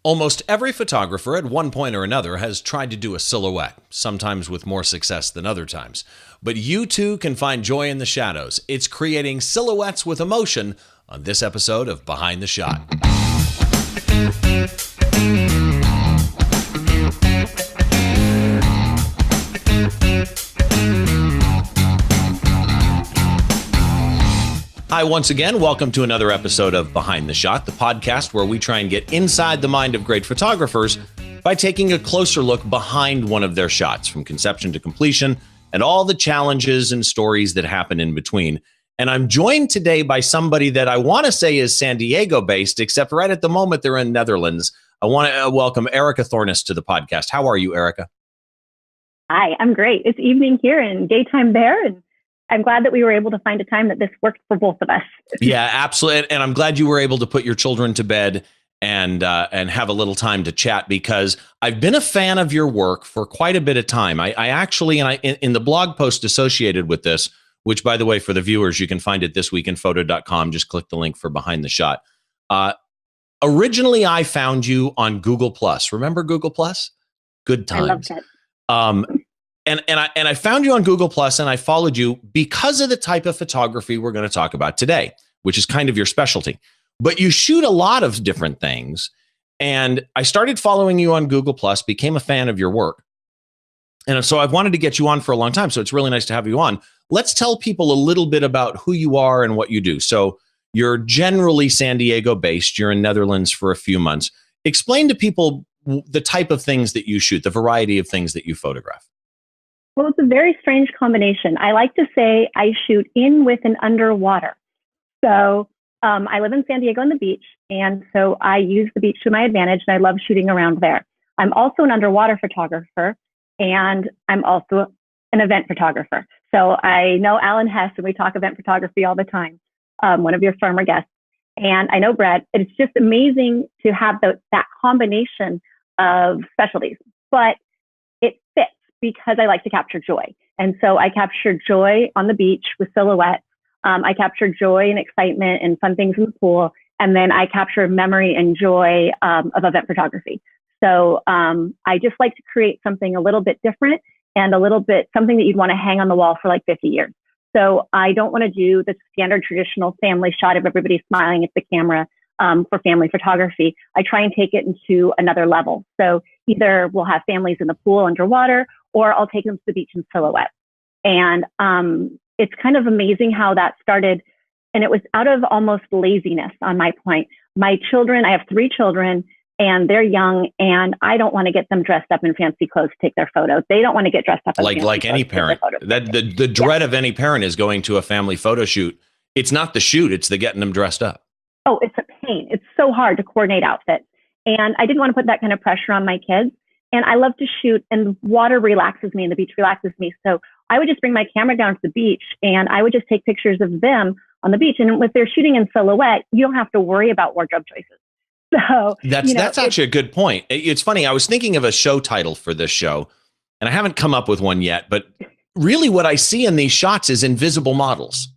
Almost every photographer at one point or another has tried to do a silhouette, sometimes with more success than other times. But you too can find joy in the shadows. It's creating silhouettes with emotion on this episode of Behind the Shot. Hi, once again, welcome to another episode of Behind the Shot, the podcast where we try and get inside the mind of great photographers by taking a closer look behind one of their shots, from conception to completion, and all the challenges and stories that happen in between. And I'm joined today by somebody that I want to say is San Diego based, except right at the moment they're in Netherlands. I want to welcome Erika Thornes to the podcast. How are you, Erika? Hi, I'm great. It's evening here and daytime there, and I'm glad that we were able to find a time that this worked for both of us. Yeah, absolutely. And I'm glad you were able to put your children to bed and have a little time to chat, because I've been a fan of your work for quite a bit of time. I actually, in the blog post associated with this, which, by the way, for the viewers, you can find it thisweekinphoto.com. Just click the link for Behind the Shot. Originally, I found you on Google+. Remember Google+? Good times. I love that. And I found you on Google+, and I followed you because of the type of photography we're going to talk about today, which is kind of your specialty. But you shoot a lot of different things. And I started following you on Google+, became a fan of your work. And so I've wanted to get you on for a long time. So it's really nice to have you on. Let's tell people a little bit about who you are and what you do. So you're generally San Diego based. You're in Netherlands for a few months. Explain to people the type of things that you shoot, the variety of things that you photograph. Well, it's a very strange combination. I like to say I shoot in, with, and underwater. So I live in San Diego on the beach, and so I use the beach to my advantage, and I love shooting around there. I'm also an underwater photographer, and I'm also an event photographer. So I know Alan Hess, and we talk event photography all the time, one of your former guests. And I know Brett. It's just amazing to have that combination of specialties. But it fits, because I like to capture joy. And so I capture joy on the beach with silhouettes. I capture joy and excitement and fun things in the pool. And then I capture memory and joy of event photography. So I just like to create something a little bit different and a little bit something that you'd want to hang on the wall for like 50 years. So I don't want to do the standard traditional family shot of everybody smiling at the camera for family photography. I try and take it into another level. So either we'll have families in the pool underwater, or I'll take them to the beach in silhouette. And it's kind of amazing how that started. And it was out of almost laziness on my point. My children, I have 3 children, and they're young, and I don't want to get them dressed up in fancy clothes to take their photos. They don't want to get dressed up in fancy like any parent. That the dread of any parent is going to a family photo shoot. It's not the shoot, it's the getting them dressed up. Oh, it's a pain. It's so hard to coordinate outfits. And I didn't want to put that kind of pressure on my kids. And I love to shoot, and water relaxes me and the beach relaxes me. So I would just bring my camera down to the beach, and I would just take pictures of them on the beach. And if they're shooting in silhouette, you don't have to worry about wardrobe choices. So that's actually a good point. It's funny. I was thinking of a show title for this show, and I haven't come up with one yet, but really what I see in these shots is invisible models,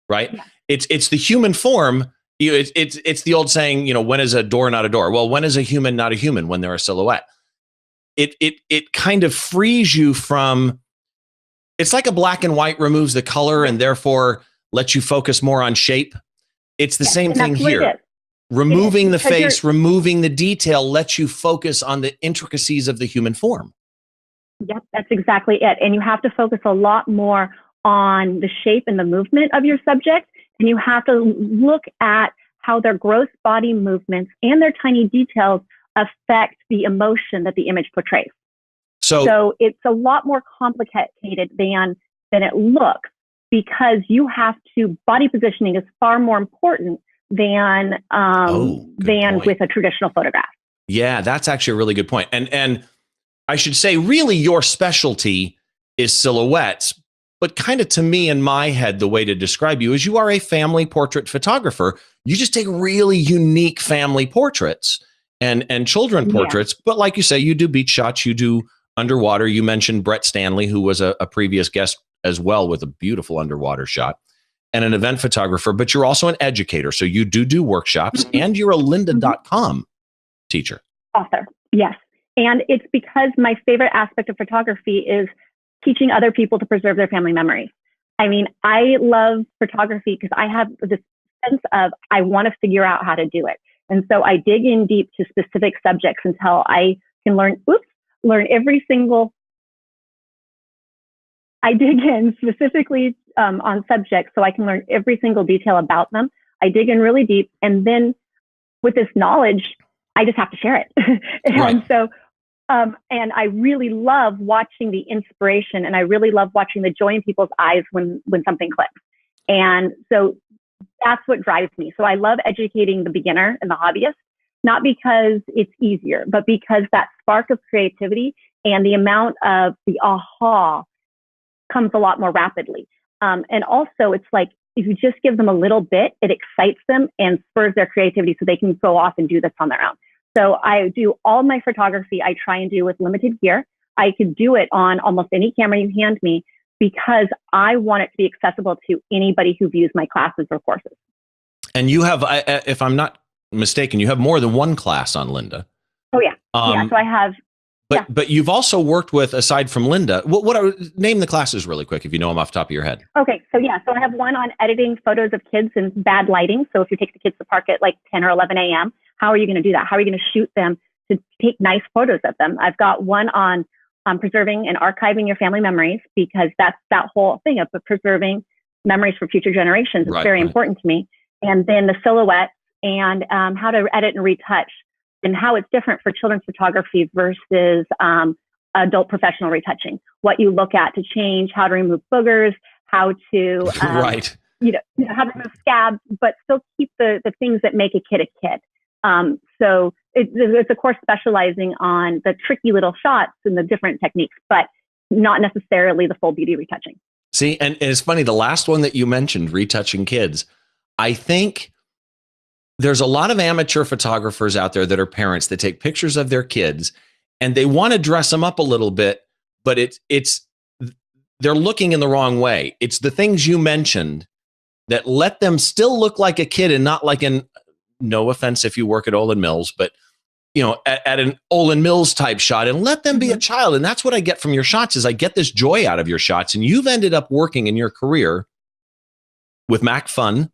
right? Yeah. It's the human form. It's the old saying, when is a door not a door? Well, when is a human not a human? When they're a silhouette. It kind of frees you from, it's like a black and white removes the color and therefore lets you focus more on shape. It's the same thing here. Removing the face, removing the detail lets you focus on the intricacies of the human form. Yep, that's exactly it. And you have to focus a lot more on the shape and the movement of your subject. And you have to look at how their gross body movements and their tiny details affect the emotion that the image portrays. So it's a lot more complicated than it looks, because you have to, body positioning is far more important than with a traditional photograph. Yeah, that's actually a really good point. And I should say, really, your specialty is silhouettes. But kind of, to me, in my head, the way to describe you is you are a family portrait photographer. You just take really unique family portraits and children portraits. But like you say, you do beach shots, you do underwater. You mentioned Brett Stanley, who was a previous guest as well, with a beautiful underwater shot, and an event photographer, but you're also an educator. So you do workshops, and you're a lynda.com teacher. Author, yes. And it's because my favorite aspect of photography is teaching other people to preserve their family memories. I mean, I love photography because I have this sense of I want to figure out how to do it. And so I dig in deep to specific subjects until I can learn every single. I dig in specifically on subjects so I can learn every single detail about them. I dig in really deep. And then with this knowledge, I just have to share it. And Right. so, and I really love watching the inspiration, and I really love watching the joy in people's eyes when something clicks. And so that's what drives me. So I love educating the beginner and the hobbyist, not because it's easier, but because that spark of creativity and the amount of the aha comes a lot more rapidly. And also it's like, if you just give them a little bit, it excites them and spurs their creativity so they can go off and do this on their own. So I do all my photography I try and do with limited gear. I could do it on almost any camera you hand me because I want it to be accessible to anybody who views my classes or courses. And you have, if I'm not mistaken, you have more than one class on Lynda. Oh yeah. Yeah. So I have. But you've also worked with, aside from Lynda, name the classes really quick if you know them off the top of your head. Okay, so I have one on editing photos of kids in bad lighting. So if you take the kids to the park at like 10 or 11 a.m., how are you going to do that? How are you going to shoot them to take nice photos of them? I've got one on preserving and archiving your family memories, because that's that whole thing of preserving memories for future generations. It's very important to me. And then the silhouettes and how to edit and retouch, and how it's different for children's photography versus adult professional retouching. What you look at to change, how to remove boogers, how to how to remove scabs, but still keep the things that make a kid. So it's a course specializing on the tricky little shots and the different techniques, but not necessarily the full beauty retouching. See, and it's funny, the last one that you mentioned, retouching kids, I think there's a lot of amateur photographers out there that are parents that take pictures of their kids and they want to dress them up a little bit, but they're looking in the wrong way. It's the things you mentioned that let them still look like a kid and not like no offense if you work at Olin Mills, but at an Olin Mills type shot, and let them be a child. And that's what I get from your shots, is I get this joy out of your shots. And you've ended up working in your career with Mac Fun,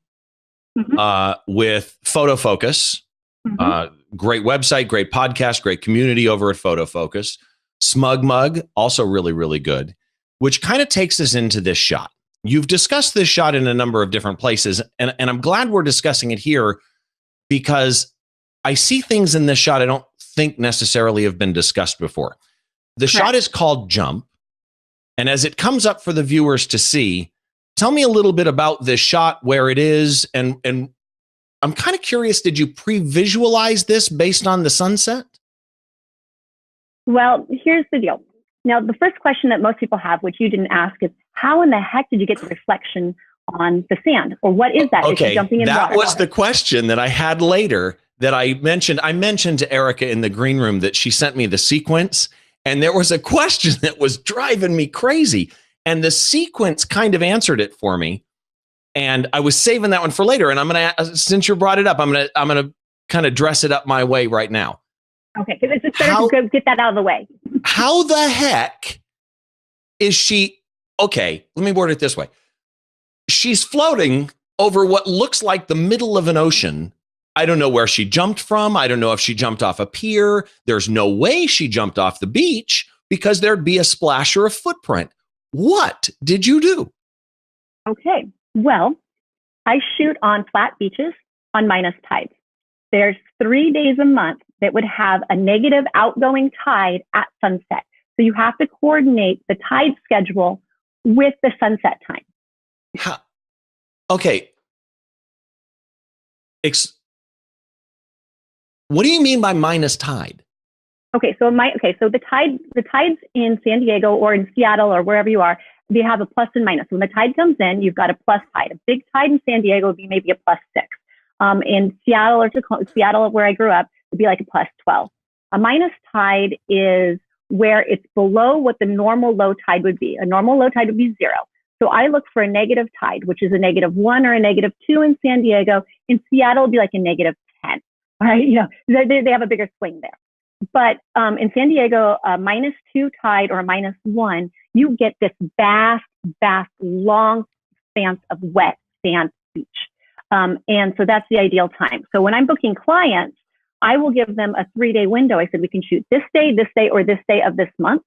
with Photo Focus, great website, great podcast, great community over at Photo Focus. Smug Mug, also really, really good, which kind of takes us into this shot. You've discussed this shot in a number of different places, and I'm glad we're discussing it here, because I see things in this shot I don't think necessarily have been discussed before. The shot is called Jump, and as it comes up for the viewers to see, tell me a little bit about this shot, where it is, and I'm kind of curious, did you pre-visualize this based on the sunset? Well, here's the deal. Now, the first question that most people have, which you didn't ask, is how in the heck did you get the reflection on the sand? Or what is that? Okay, is jumping in that water? was the question that I had later that I mentioned. I mentioned to Erika in the green room that she sent me the sequence, and there was a question that was driving me crazy. And the sequence kind of answered it for me. And I was saving that one for later. And I'm going to, since you brought it up, I'm going to kind of dress it up my way right now. Okay, because it's just better to get that out of the way. How the heck is she? Okay, let me word it this way. She's floating over what looks like the middle of an ocean. I don't know where she jumped from. I don't know if she jumped off a pier. There's no way she jumped off the beach, because there'd be a splash or a footprint. What did you do? Okay, well, I shoot on flat beaches on minus tides. There's 3 days a month that would have a negative outgoing tide at sunset. So you have to coordinate the tide schedule with the sunset time. Okay. What do you mean by minus tide? Okay, so the tides in San Diego or in Seattle or wherever you are, they have a plus and minus. When the tide comes in, you've got a plus tide. A big tide in San Diego would be maybe a plus 6. In Seattle Seattle, where I grew up, would be like a plus 12. A minus tide is where it's below what the normal low tide would be. A normal low tide would be 0. So I look for a negative tide, which is a -1 or a -2 in San Diego. In Seattle, it'd be like a -10. Right? They have a bigger swing there. But in San Diego, -2 tide or -1, you get this vast, long expanse of wet sand beach. And so that's the ideal time. So when I'm booking clients, I will give them a 3-day window. I said, we can shoot this day, or this day of this month.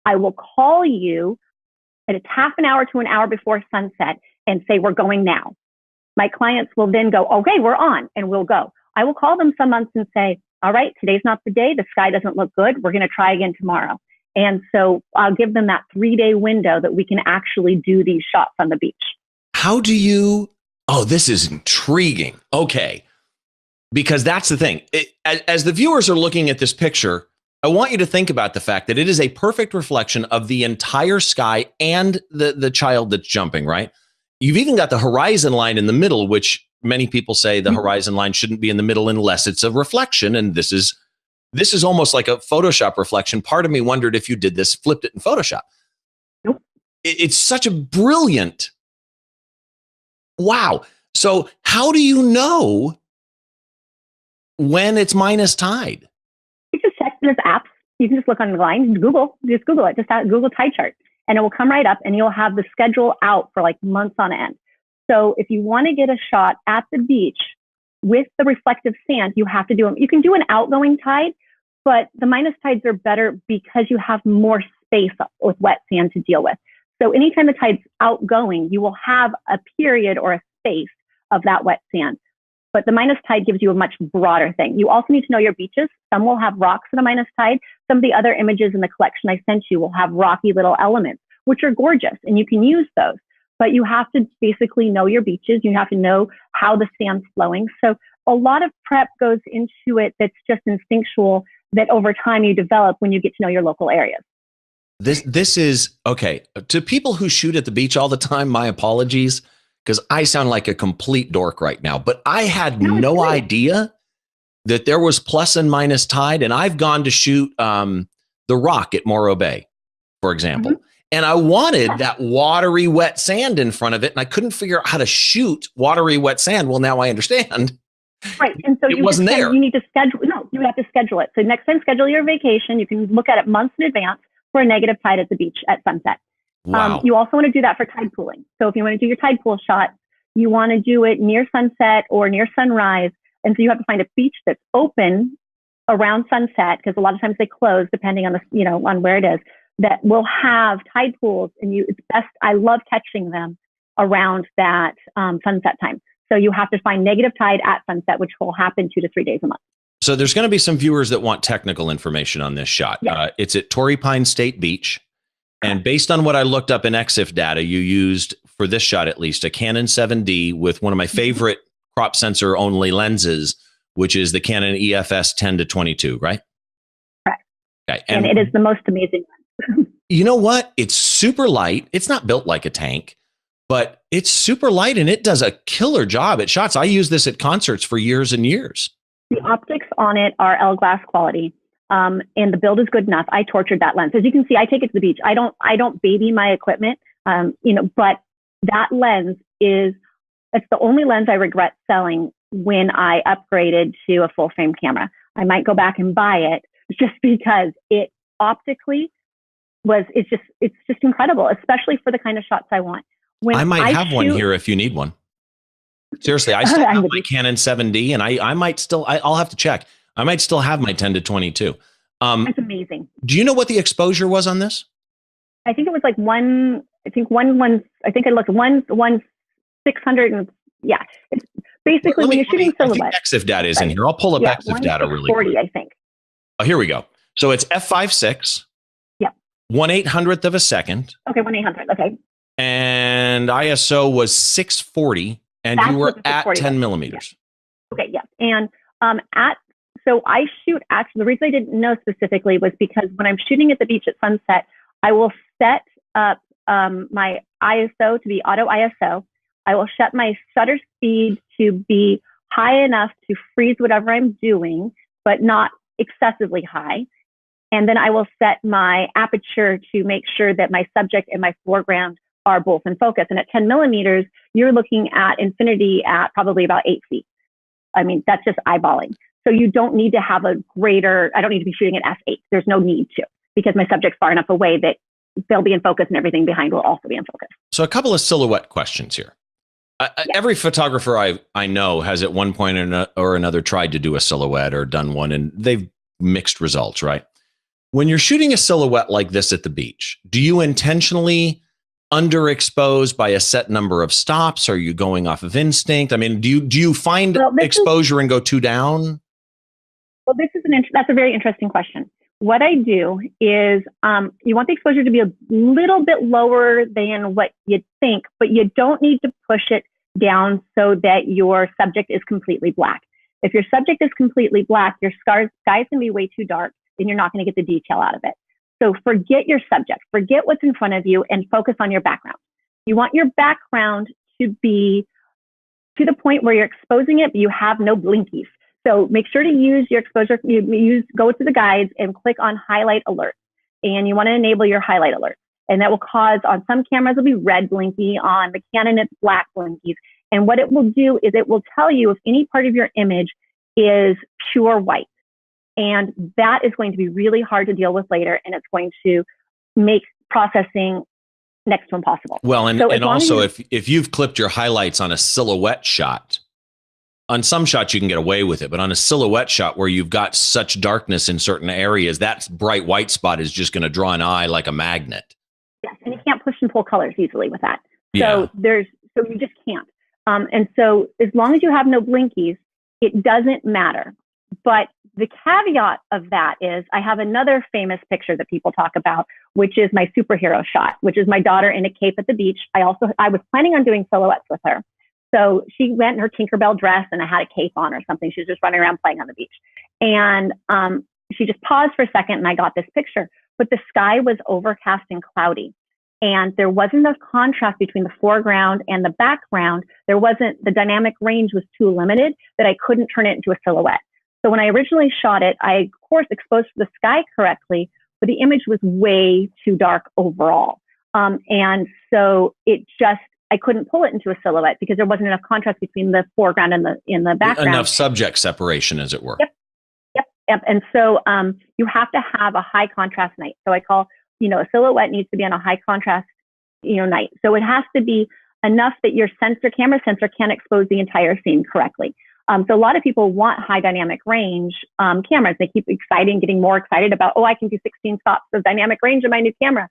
I will call you at a half an hour to an hour before sunset and say, we're going now. My clients will then go, okay, we're on, and we'll go. I will call them some months and say, all right, today's not the day. The sky doesn't look good. We're going to try again tomorrow. And so I'll give them that 3-day window that we can actually do these shots on the beach. How do you, oh, this is intriguing. Okay. Because that's the thing. As the viewers are looking at this picture, I want you to think about the fact that it is a perfect reflection of the entire sky and the child that's jumping, right? You've even got the horizon line in the middle, which many people say the horizon line shouldn't be in the middle unless it's a reflection. And this is almost like a Photoshop reflection. Part of me wondered if you did this, flipped it in Photoshop. Nope. It's such a brilliant, wow. So how do you know when it's minus tide? You just check, there's apps. You can just look on the line, Google it, just Google tide chart, and it will come right up, and you'll have the schedule out for like months on end. So if you want to get a shot at the beach with the reflective sand, you have to do them. You can do an outgoing tide, but the minus tides are better because you have more space with wet sand to deal with. So anytime the tide's outgoing, you will have a period or a space of that wet sand. But the minus tide gives you a much broader thing. You also need to know your beaches. Some will have rocks at a minus tide. Some of the other images in the collection I sent you will have rocky little elements, which are gorgeous, and you can use those. But you have to basically know your beaches. You have to know how the sand's flowing. So a lot of prep goes into it that's just instinctual, that over time you develop when you get to know your local areas. This is, okay, to people who shoot at the beach all the time, my apologies, because I sound like a complete dork right now, but I had no idea that there was plus and minus tide. And I've gone to shoot the Rock at Morro Bay, for example. Mm-hmm. And I wanted that watery, wet sand in front of it. And I couldn't figure out how to shoot watery, wet sand. Well, now I understand. Right. And so it wasn't there. You need to schedule. No, you have to schedule it. So next time, schedule your vacation. You can look at it months in advance for a negative tide at the beach at sunset. Wow. You also want to do that for tide pooling. So if you want to do your tide pool shot, you want to do it near sunset or near sunrise. And so you have to find a beach that's open around sunset, because a lot of times they close depending on the, on where it is, that will have tide pools. And it's best, I love catching them around that sunset time. So you have to find negative tide at sunset, which will happen 2 to 3 days a month. So there's going to be some viewers that want technical information on this shot. Yes. It's at Torrey Pine State Beach. And based on what I looked up in EXIF data, you used, for this shot at least, a Canon 7D with one of my favorite crop sensor only lenses, which is the Canon EFS 10-22, right? Correct. Okay. And it is the most amazing lens. You know what? It's super light. It's not built like a tank, but it's super light and it does a killer job at shots. I use this at concerts for years and years. The optics on it are L glass quality. And the build is good enough. I tortured that lens. As you can see, I take it to the beach. I don't baby my equipment, but that lens it's the only lens I regret selling when I upgraded to a full frame camera. I might go back and buy it just because it optically it's just incredible, especially for the kind of shots I want. When I might have one here if you need one. Seriously, I still have my Canon 7D and I might still, I'll have to check. I might still have my 10-22. That's amazing. Do you know what the exposure was on this? I think it was like I looked 600 and yeah. It's basically when you're shooting silhouette. EXIF data is in here. I'll pull up EXIF data really quick. 40, I think. Oh, here we go. So it's f5.6. Yeah. 1/800th of a second. Okay, 1/800th. Okay. And ISO was 640, and you were at 10 millimeters. Yeah. Okay, yeah. And so I shoot, actually, the reason I didn't know specifically was because when I'm shooting at the beach at sunset, I will set up my ISO to be auto ISO. I will set my shutter speed to be high enough to freeze whatever I'm doing, but not excessively high. And then I will set my aperture to make sure that my subject and my foreground are both in focus. And at 10 millimeters, you're looking at infinity at probably about 8 feet. I mean, that's just eyeballing. So you don't need to have a greater, I don't need to be shooting at f8. There's no need to, because my subject's far enough away that they'll be in focus and everything behind will also be in focus. So a couple of silhouette questions here. Every photographer I know has at one point or another tried to do a silhouette or done one, and they've mixed results, right? When you're shooting a silhouette like this at the beach, do you intentionally underexpose by a set number of stops? Are you going off of instinct? I mean, do you find exposure and go too down? Well, that's a very interesting question. What I do is you want the exposure to be a little bit lower than what you'd think, but you don't need to push it down so that your subject is completely black. If your subject is completely black, your sky's going to be way too dark, and you're not going to get the detail out of it. So forget your subject, forget what's in front of you, and focus on your background. You want your background to be to the point where you're exposing it, but you have no blinkies. So make sure to use your exposure, go to the guides and click on highlight alerts. And you want to enable your highlight alerts. And that will cause, on some cameras, it'll be red blinky, on the Canon, it's black blinkies. And what it will do is it will tell you if any part of your image is pure white. And that is going to be really hard to deal with later, and it's going to make processing next to impossible. Well, and also if you've clipped your highlights on a silhouette shot, on some shots you can get away with it, but on a silhouette shot where you've got such darkness in certain areas, that bright white spot is just going to draw an eye like a magnet. Yes, and you can't push and pull colors easily with that. Yeah. So you just can't. And so as long as you have no blinkies, it doesn't matter. But the caveat of that is I have another famous picture that people talk about, which is my superhero shot, which is my daughter in a cape at the beach. I was planning on doing silhouettes with her. So she went in her Tinkerbell dress and I had a cape on or something. She was just running around playing on the beach. And she just paused for a second and I got this picture. But the sky was overcast and cloudy. And there wasn't a contrast between the foreground and the background. The dynamic range was too limited that I couldn't turn it into a silhouette. So when I originally shot it, I, of course, exposed the sky correctly, but the image was way too dark overall. And so I couldn't pull it into a silhouette because there wasn't enough contrast between the foreground and the background. Enough subject separation, as it were. Yep. And so you have to have a high contrast night. So I call, a silhouette needs to be on a high contrast, night. So it has to be enough that your camera sensor can expose the entire scene correctly. So a lot of people want high dynamic range cameras. They keep getting more excited about, I can do 16 stops of dynamic range in my new camera.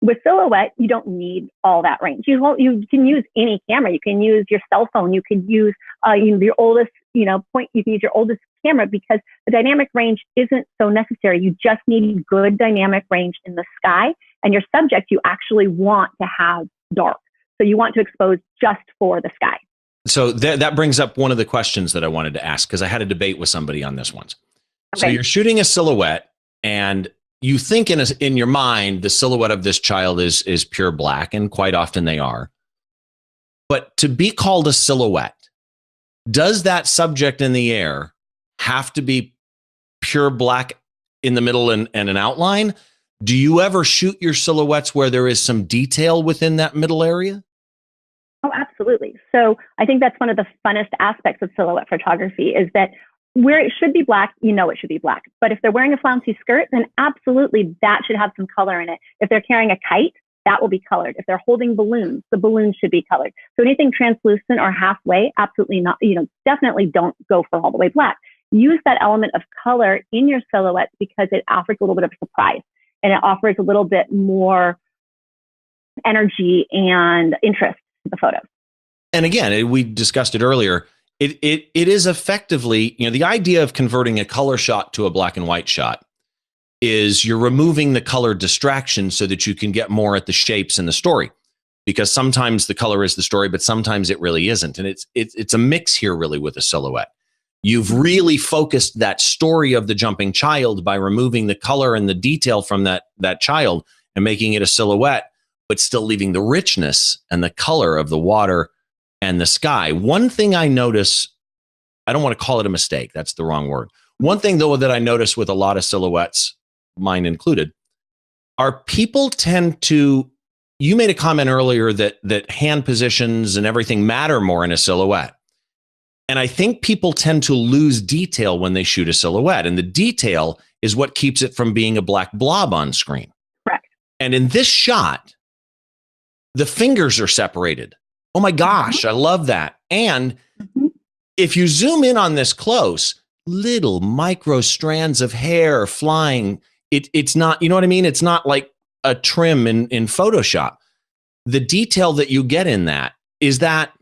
With silhouette, you don't need all that range. You can use any camera. You can use your cell phone. You can use your oldest point. You can use your oldest camera because the dynamic range isn't so necessary. You just need good dynamic range in the sky, and your subject you actually want to have dark. So you want to expose just for the sky. So that brings up one of the questions that I wanted to ask, because I had a debate with somebody on this once. Okay. So you're shooting a silhouette and you think in your mind, the silhouette of this child is pure black, and quite often they are. But to be called a silhouette, does that subject in the air have to be pure black in the middle and an outline? Do you ever shoot your silhouettes where there is some detail within that middle area? Oh, absolutely. So I think that's one of the funnest aspects of silhouette photography is that where it should be black, it should be black. But if they're wearing a flouncy skirt, then absolutely that should have some color in it. If they're carrying a kite, that will be colored. If they're holding balloons, the balloons should be colored. So anything translucent or halfway, absolutely not, definitely don't go for all the way black. Use that element of color in your silhouettes because it offers a little bit of surprise and it offers a little bit more energy and interest to the photo. And again, we discussed it earlier. It is effectively, the idea of converting a color shot to a black and white shot is you're removing the color distraction so that you can get more at the shapes in the story, because sometimes the color is the story, but sometimes it really isn't. And it's a mix here really with a silhouette. You've really focused that story of the jumping child by removing the color and the detail from that child and making it a silhouette, but still leaving the richness and the color of the water and the sky. One thing I notice, I don't want to call it a mistake, that's the wrong word. One thing though that I notice with a lot of silhouettes, mine included, are people tend to, you made a comment earlier that hand positions and everything matter more in a silhouette. And I think people tend to lose detail when they shoot a silhouette. And the detail is what keeps it from being a black blob on screen. Correct. And in this shot, the fingers are separated. Oh my gosh, I love that. And if you zoom in on this close, little micro strands of hair flying. It's not, you know what I mean? It's not like a trim in Photoshop. The detail that you get in that is that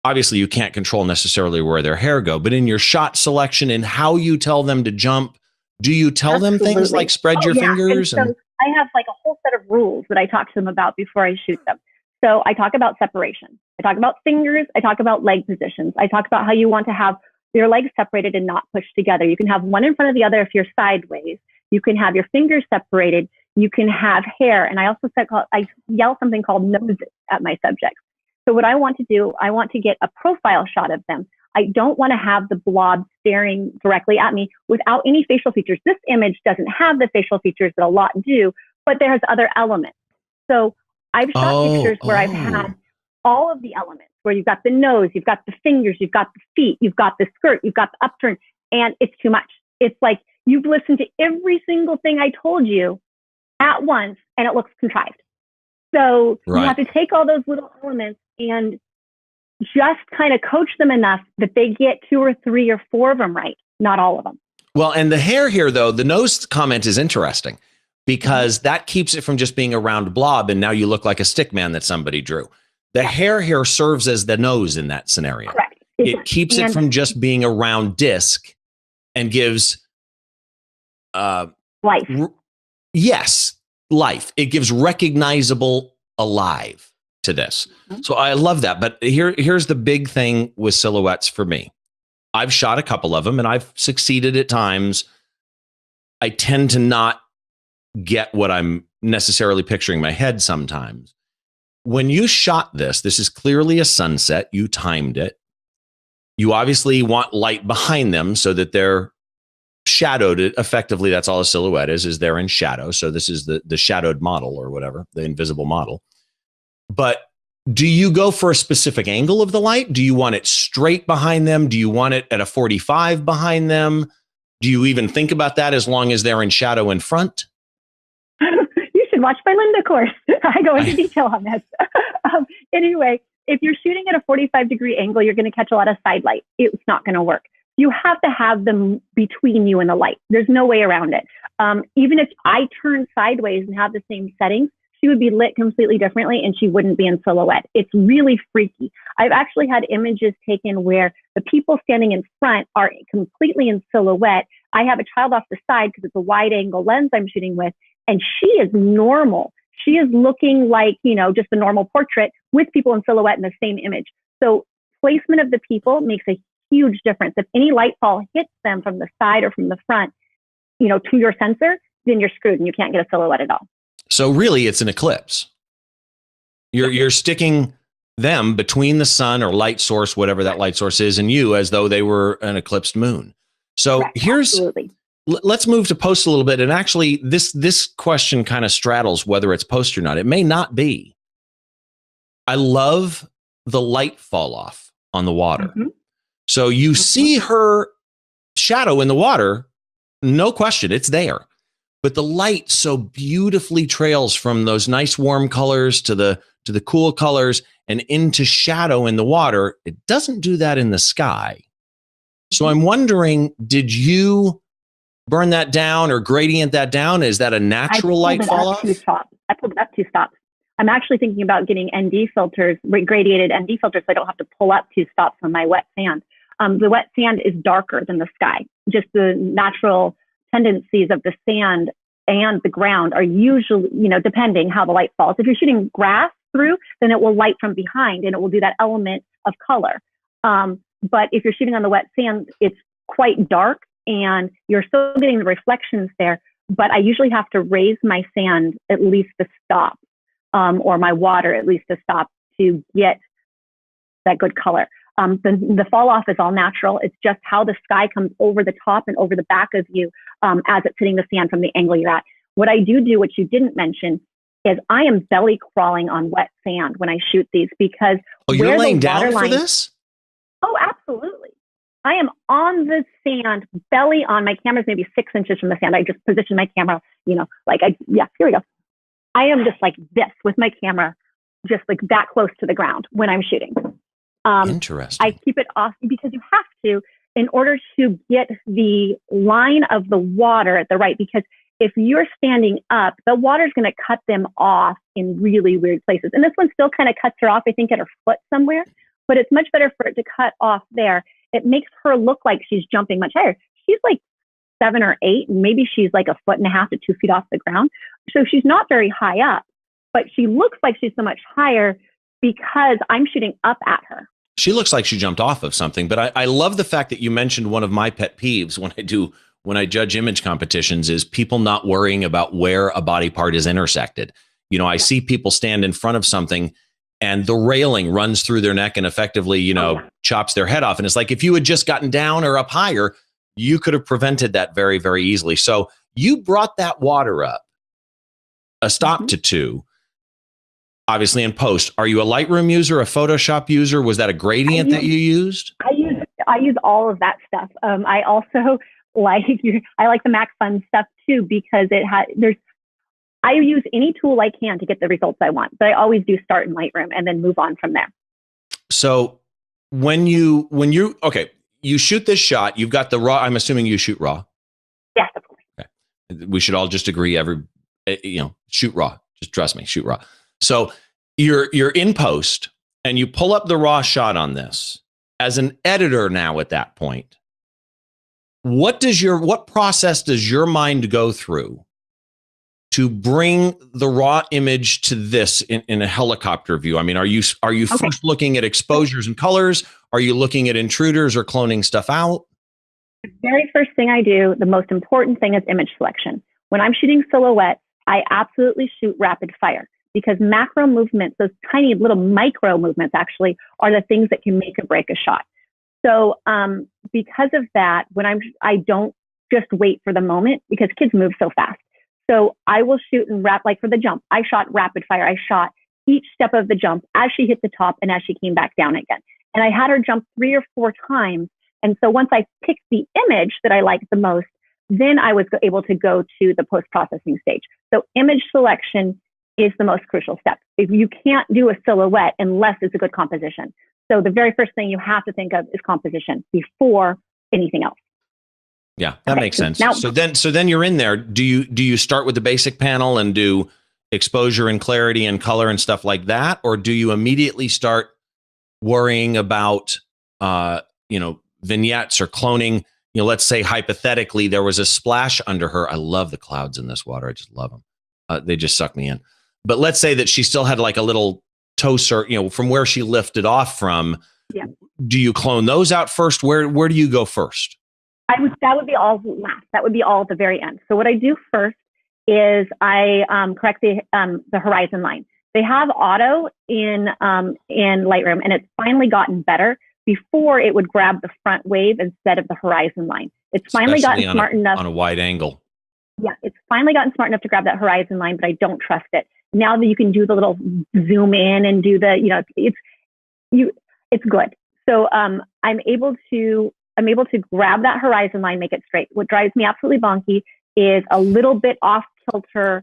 obviously you can't control necessarily where their hair go, but in your shot selection and how you tell them to jump, do you tell them things like spread your fingers? And so I have like a whole set of rules that I talk to them about before I shoot them. So I talk about separation. I talk about fingers. I talk about leg positions. I talk about how you want to have your legs separated and not pushed together. You can have one in front of the other if you're sideways. You can have your fingers separated. You can have hair. And I also I yell something called noses at my subjects. So what I want to do, I want to get a profile shot of them. I don't want to have the blob staring directly at me without any facial features. This image doesn't have the facial features that a lot do, but there's other elements. So I've shot pictures where I've had all of the elements, where you've got the nose, you've got the fingers, you've got the feet, you've got the skirt, you've got the upturn, and it's too much. It's like you've listened to every single thing I told you at once, and it looks contrived. So you have to take all those little elements and just kind of coach them enough that they get 2 or 3 or 4 of them right, not all of them. Well, and the hair here, though, the nose comment is interesting because that keeps it from just being a round blob, and now you look like a stick man that somebody drew. The hair here serves as the nose in that scenario. Correct. It keeps it from just being a round disc and gives life. Yes, life. It gives recognizable alive to this. So I love that. But here's the big thing with silhouettes for me. I've shot a couple of them and I've succeeded at times. I tend to not get what I'm necessarily picturing in my head sometimes. When you shot this is clearly a sunset. You timed it. You obviously want light behind them so that they're shadowed. Effectively, that's all a silhouette is they're in shadow. So this is the shadowed model or whatever, the invisible model. But do you go for a specific angle of the light? Do you want it straight behind them? Do you want it at a 45 behind them? Do you even think about that as long as they're in shadow in front? You should watch my Linda course. I go into detail on this. Anyway, if you're shooting at a 45-degree angle, you're going to catch a lot of side light. It's not going to work. You have to have them between you and the light. There's no way around it. Even if I turn sideways and have the same settings, she would be lit completely differently and she wouldn't be in silhouette. It's really freaky. I've actually had images taken where the people standing in front are completely in silhouette. I have a child off the side because it's a wide angle lens I'm shooting with, and she is normal. She is looking like, just a normal portrait with people in silhouette in the same image. So placement of the people makes a huge difference. If any light fall hits them from the side or from the front, to your sensor, then you're screwed and you can't get a silhouette at all. So really it's an eclipse. You're sticking them between the sun or light source, whatever that light source is, and you, as though they were an eclipsed moon. So let's move to post a little bit. And actually this question kind of straddles whether it's post or not. It may not be. I love the light fall off on the water. So you see her shadow in the water, no question, it's there. But the light so beautifully trails from those nice warm colors to the cool colors and into shadow in the water. It doesn't do that in the sky. So I'm wondering, did you burn that down or gradient that down? Is that a natural light fall off? I pulled it up 2 stops. I'm actually thinking about getting ND filters, gradiated ND filters, so I don't have to pull up 2 stops on my wet sand. The wet sand is darker than the sky. Just the natural tendencies of the sand and the ground are usually, depending how the light falls. If you're shooting grass through, then it will light from behind and it will do that element of color. But if you're shooting on the wet sand, it's quite dark and you're still getting the reflections there. But I usually have to raise my sand at least a stop, or my water at least a stop to get that good color. The fall off is all natural. It's just how the sky comes over the top and over the back of you as it's hitting the sand from the angle you're at. What I do, which you didn't mention, is I am belly crawling on wet sand when I shoot these because you're laying down for this? Oh, absolutely. I am on the sand, belly on. My camera's maybe 6 inches from the sand. I just position my camera, yeah, here we go. I am just like this with my camera, just like that close to the ground when I'm shooting. Interesting. I keep it off because you have to in order to get the line of the water at the right, because if you're standing up, the water's going to cut them off in really weird places. And this one still kind of cuts her off, I think, at her foot somewhere, but it's much better for it to cut off there. It makes her look like she's jumping much higher. She's like 7 or 8, and maybe she's like 1.5 to 2 feet off the ground. So she's not very high up, but she looks like she's so much higher because I'm shooting up at her. She looks like she jumped off of something, but I love the fact that you mentioned one of my pet peeves when I judge image competitions is people not worrying about where a body part is intersected. You know, I see people stand in front of something and the railing runs through their neck and effectively, chops their head off. And it's like, if you had just gotten down or up higher, you could have prevented that very, very easily. So you brought that water up a stop to 2. Obviously in post. Are you a Lightroom user, a Photoshop user? Was that a gradient that you used? I use all of that stuff. I also like the Mac Fun stuff too, because I use any tool I can to get the results I want, but I always do start in Lightroom and then move on from there. So when you shoot this shot, you've got the raw. I'm assuming you shoot raw. Yes, of course. Okay. We should all just agree shoot raw. Just trust me, shoot raw. So you're in post and you pull up the raw shot on this as an editor now at that point. What process does your mind go through to bring the raw image to this in a helicopter view? I mean, are you first looking at exposures and colors? Are you looking at intruders or cloning stuff out? The very first thing I do, the most important thing, is image selection. When I'm shooting silhouette, I absolutely shoot rapid fire, because macro movements, those tiny little micro movements actually, are the things that can make or break a shot. So because of that, I don't just wait for the moment, because kids move so fast. So I will shoot and like for the jump, I shot rapid fire. I shot each step of the jump as she hit the top and as she came back down again. And I had her jump 3 or 4 times. And so once I picked the image that I liked the most, then I was able to go to the post-processing stage. So image selection is the most crucial step. If you can't do a silhouette unless it's a good composition. So the very first thing you have to think of is composition before anything else. Yeah, that makes sense. Now, so then you're in there. Do you start with the basic panel and do exposure and clarity and color and stuff like that, or do you immediately start worrying about vignettes or cloning? Let's say hypothetically there was a splash under her. I love the clouds in this water. I just love them. They just suck me in. But let's say that she still had like a little toe from where she lifted off from. Yeah. Do you clone those out first? Where do you go first? That would be all last. That would be all at the very end. So what I do first is I correct the horizon line. They have auto in Lightroom, and it's finally gotten better. Before, it would grab the front wave instead of the horizon line. It's finally gotten smart enough on a wide angle. Yeah, it's finally gotten smart enough to grab that horizon line, but I don't trust it. Now that you can do the little zoom in and do the, it's good. So I'm able to grab that horizon line, make it straight. What drives me absolutely bonky is a little bit off kilter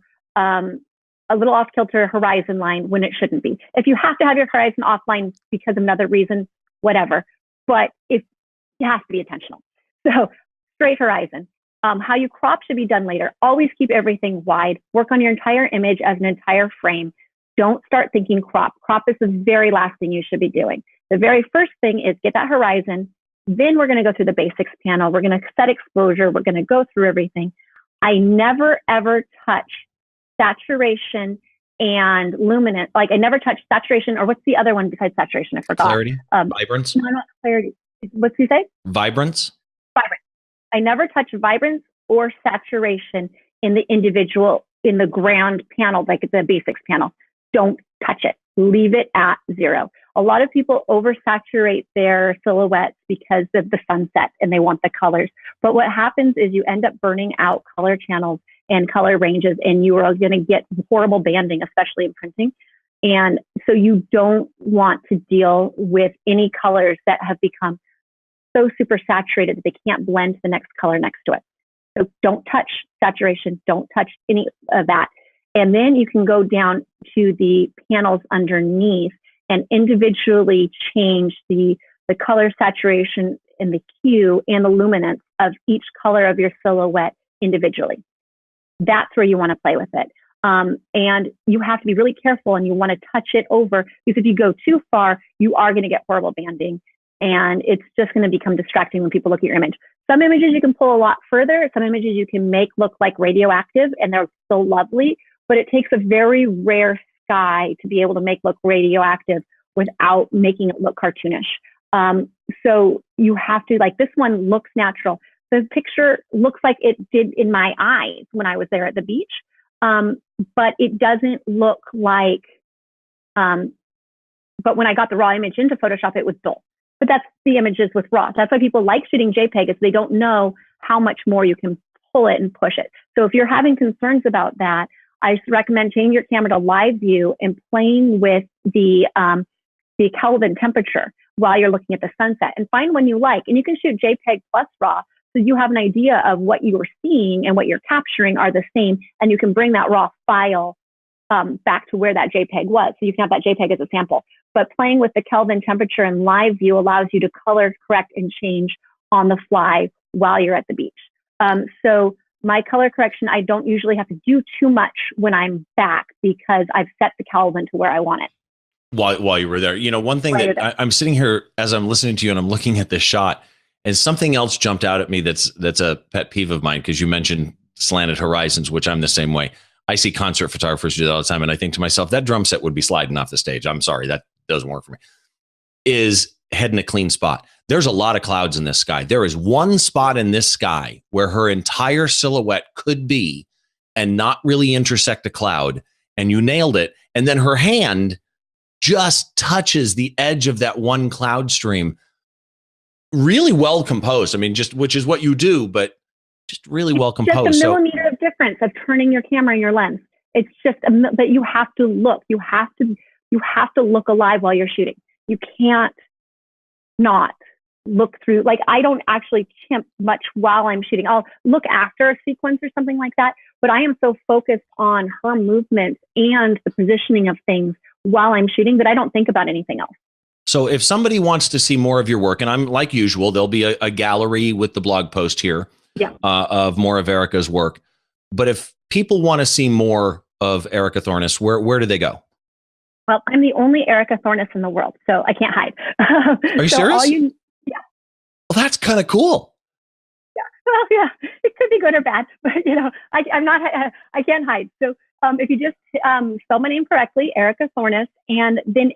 horizon line when it shouldn't be. If you have to have your horizon offline because of another reason, whatever, but it has to be intentional. So straight horizon. How you crop should be done later. Always keep everything wide. Work on your entire image as an entire frame. Don't start thinking crop. Crop is the very last thing you should be doing. The very first thing is get that horizon. Then we're going to go through the basics panel. We're going to set exposure. We're going to go through everything. I never, ever touch saturation and luminance. Like I never touch saturation, or what's the other one besides saturation? I forgot. Clarity? Vibrance? No, not clarity. What's he say? Vibrance? Vibrance. I never touch vibrance or saturation in the ground panel, like the basics panel. Don't touch it. Leave it at 0. A lot of people oversaturate their silhouettes because of the sunset and they want the colors. But what happens is you end up burning out color channels and color ranges, and you are going to get horrible banding, especially in printing. And So you don't want to deal with any colors that have become so super saturated that they can't blend to the next color next to it. So don't touch saturation, don't touch any of that. And then you can go down to the panels underneath and individually change the color saturation and the hue and the luminance of each color of your silhouette individually. That's where you want to play with it. And you have to be really careful, and you want to touch it over, because if you go too far, you are going to get horrible banding, and it's just going to become distracting when people look at your image. Some images you can pull a lot further. Some images you can make look like radioactive, and they're so lovely, but it takes a very rare sky to be able to make look radioactive without making it look cartoonish. So you have to, like, this one looks natural. The picture looks like it did in my eyes when I was there at the beach. But it doesn't look like, but when I got the raw image into Photoshop, it was dull. But that's the images with raw. That's why people like shooting JPEG, is they don't know how much more you can pull it and push it. So if you're having concerns about that, I recommend changing your camera to live view and playing with the Kelvin temperature while you're looking at the sunset, and find one you like. And you can shoot JPEG plus raw, so you have an idea of what you are seeing and what you're capturing are the same, and you can bring that raw file back to where that JPEG was. So you can have that JPEG as a sample. But playing with the Kelvin temperature in live view allows you to color correct and change on the fly while you're at the beach. So my color correction, I don't usually have to do too much when I'm back, because I've set the Kelvin to where I want it. While you were there, you know, one thing that I'm sitting here as I'm listening to you and I'm looking at this shot, and something else jumped out at me that's a pet peeve of mine, because you mentioned slanted horizons, which I'm the same way. I see concert photographers do that all the time, and I think to myself, that drum set would be sliding off the stage. I'm sorry, that doesn't work for me. Is head in a clean spot. There's a lot of clouds in this sky. There is one spot in this sky where her entire silhouette could be and not really intersect a cloud, and you nailed it. And then her hand just touches the edge of that one cloud stream. Really well composed. I mean, just, which is what you do, but just really well composed. Just a millimeter of difference of turning your camera and your lens. It's just, but you have to look. You have to look alive while you're shooting. You can't not look through. Like, I don't actually chimp much while I'm shooting. I'll look after a sequence or something like that, but I am so focused on her movements and the positioning of things while I'm shooting that I don't think about anything else. So if somebody wants to see more of your work, and I'm like usual, there'll be a gallery with the blog post here of more of Erika's work. But if people want to see more of Erika Thornes, where do they go? Well, I'm the only Erika Thornes in the world, so I can't hide. Are you serious? Well, that's kind of cool. Yeah. Well, yeah, it could be good or bad, but you know, I can't hide. So if you just spell my name correctly, Erika Thornes, and then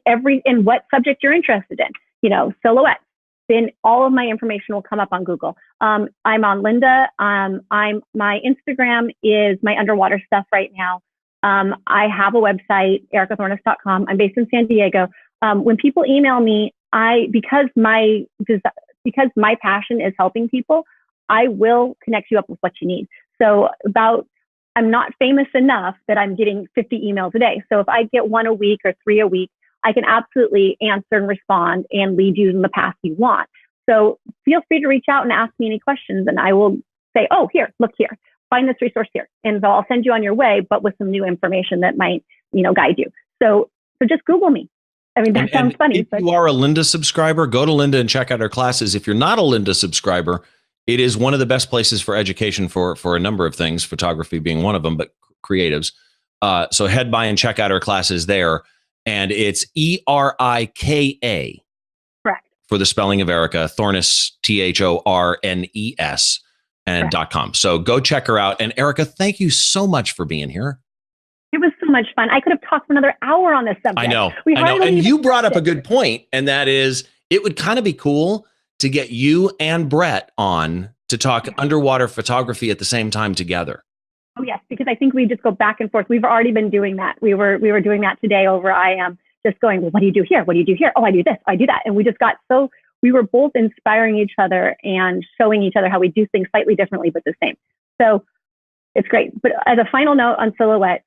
in what subject you're interested in, you know, silhouettes, then all of my information will come up on Google. I'm on Lynda. My Instagram is my underwater stuff right now. I have a website, erikathornes.com. I'm based in San Diego. When people email me, because my passion is helping people, I will connect you up with what you need. So I'm not famous enough that I'm getting 50 emails a day. So if I get 1 a week or 3 a week, I can absolutely answer and respond and lead you in the path you want. So feel free to reach out and ask me any questions, and I will say, oh, here, look here, find this resource here. And so I'll send you on your way, but with some new information that might, you know, guide you. So just Google me. I mean, that sounds funny. If you are a Lynda subscriber, go to Lynda and check out her classes. If you're not a Lynda subscriber, it is one of the best places for education for a number of things, photography being one of them, but creatives. So head by and check out her classes there. And it's Erika, correct, for the spelling of Erika, Thornes, Thornes, and .com. So go check her out. And Erika, thank you so much for being here. It was so much fun. I could have talked for another hour on this subject. I know. And you brought up a good point, and that is, it would kind of be cool to get you and Brett on to talk underwater photography at the same time together. Oh yes, because I think we just go back and forth. We've already been doing that. We were doing that today over IM, just going, well, what do you do here? What do you do here? Oh, I do this, I do that. And we just got we were both inspiring each other and showing each other how we do things slightly differently, but the same. So it's great. But as a final note on silhouettes,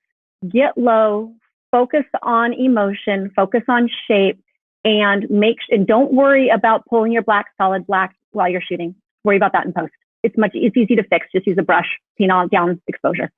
get low, focus on emotion, focus on shape, and don't worry about pulling your black solid black while you're shooting. Worry about that in post. It's easy to fix. Just use a brush, paint on down exposure.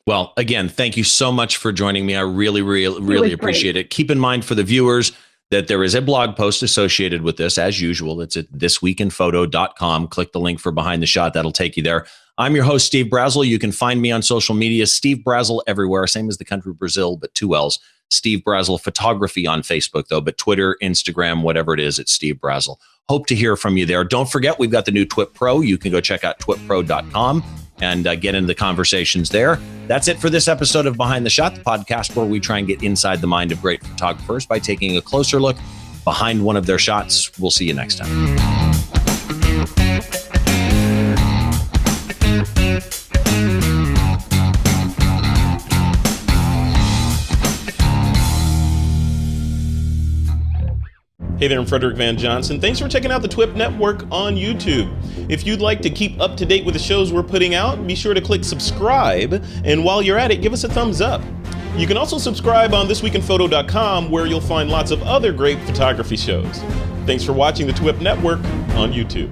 Well, again, thank you so much for joining me. I really appreciate it. Keep in mind for the viewers that there is a blog post associated with this. As usual, it's at thisweekinphoto.com. Click the link for Behind the Shot. That'll take you there. I'm your host, Steve Brazill. You can find me on social media, Steve Brazill everywhere, same as the country Brazil, but 2 L's. Steve Brazill Photography on Facebook, though, but Twitter, Instagram, whatever it is, it's Steve Brazill. Hope to hear from you there. Don't forget, we've got the new TWiP Pro. You can go check out TWiPPro.com and get into the conversations there. That's it for this episode of Behind the Shot, the podcast where we try and get inside the mind of great photographers by taking a closer look behind one of their shots. We'll see you next time. Hey there, I'm Frederick Van Johnson. Thanks for checking out the TWiP Network on YouTube. If you'd like to keep up to date with the shows we're putting out, be sure to click subscribe. And while you're at it, give us a thumbs up. You can also subscribe on thisweekinphoto.com, where you'll find lots of other great photography shows. Thanks for watching the TWiP Network on YouTube.